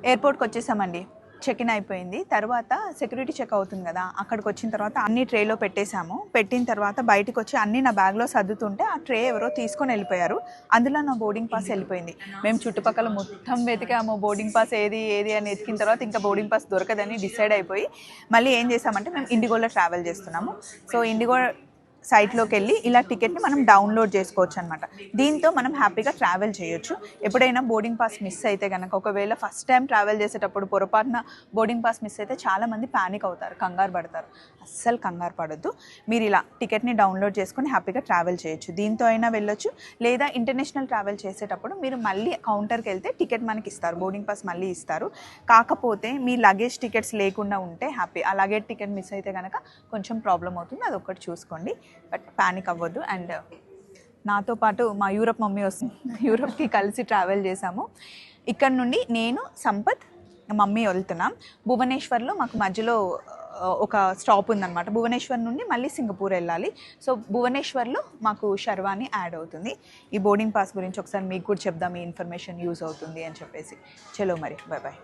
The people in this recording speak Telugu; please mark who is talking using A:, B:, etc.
A: ఎయిర్పోర్ట్కి వచ్చేసామండి. చెక్ ఇన్ అయిపోయింది. తర్వాత సెక్యూరిటీ చెక్ అవుతుంది కదా, అక్కడికి వచ్చిన తర్వాత అన్ని ట్రేలో పెట్టేశాము. పెట్టిన తర్వాత బయటకు వచ్చి అన్నీ నా బ్యాగ్లో సర్దుతుంటే ఆ ట్రే ఎవరో తీసుకొని వెళ్ళిపోయారు. అందులో నా బోర్డింగ్ పాస్ వెళ్ళిపోయింది. మేము చుట్టుపక్కల మొత్తం వెతికాము, బోర్డింగ్ పాస్ ఏది ఏది అని ఎతికిన తర్వాత ఇంకా బోర్డింగ్ పాస్ దొరకదని డిసైడ్ అయిపోయి మళ్ళీ ఏం చేసామంటే, మేము ఇండిగోలో ట్రావెల్ చేస్తున్నాము. సో ఇండిగో సైట్లోకి వెళ్ళి ఇలా టికెట్ని మనం డౌన్లోడ్ చేసుకోవచ్చు అనమాట. దీంతో మనం హ్యాపీగా ట్రావెల్ చేయొచ్చు. ఎప్పుడైనా బోర్డింగ్ పాస్ మిస్ అయితే కనుక, ఒకవేళ ఫస్ట్ టైం ట్రావెల్ చేసేటప్పుడు పొరపాటున బోర్డింగ్ పాస్ మిస్ అయితే చాలామంది ప్యానిక్ అవుతారు, కంగారు పడతారు. అస్సలు కంగారు పడొద్దు. మీరు ఇలా టికెట్ని డౌన్లోడ్ చేసుకొని హ్యాపీగా ట్రావెల్ చేయొచ్చు. దీంతో అయినా వెళ్ళొచ్చు. లేదా ఇంటర్నేషనల్ ట్రావెల్ చేసేటప్పుడు మీరు మళ్ళీ కౌంటర్కి వెళ్తే టికెట్ మనకి ఇస్తారు, బోర్డింగ్ పాస్ మళ్ళీ ఇస్తారు. కాకపోతే మీ లగేజ్ టికెట్స్ లేకుండా ఉంటే హ్యాపీ. ఆ లగేజ్ టికెట్ మిస్ అయితే కనుక కొంచెం ప్రాబ్లం అవుతుంది, అదొకటి చూసుకోండి. బట్ ప్యానిక్ అవ్వద్దు. అండ్ నాతో పాటు మా యూరప్ మమ్మీ వస్తుంది, యూరప్కి కలిసి ట్రావెల్ చేసాము. ఇక్కడ నుండి నేను, సంపత్, మమ్మీ వెళ్తున్నాం. భువనేశ్వర్లో మాకు మధ్యలో ఒక స్టాప్ ఉందన్నమాట. భువనేశ్వర్ నుండి మళ్ళీ సింగపూర్ వెళ్ళాలి. సో భువనేశ్వర్లో మాకు షర్వాని యాడ్ అవుతుంది. ఈ బోర్డింగ్ పాస్ గురించి ఒకసారి మీకు కూడా చెప్దాం, ఈ ఇన్ఫర్మేషన్ యూజ్ అవుతుంది అని చెప్పేసి. చలో మరి, బాయ్ బాయ్.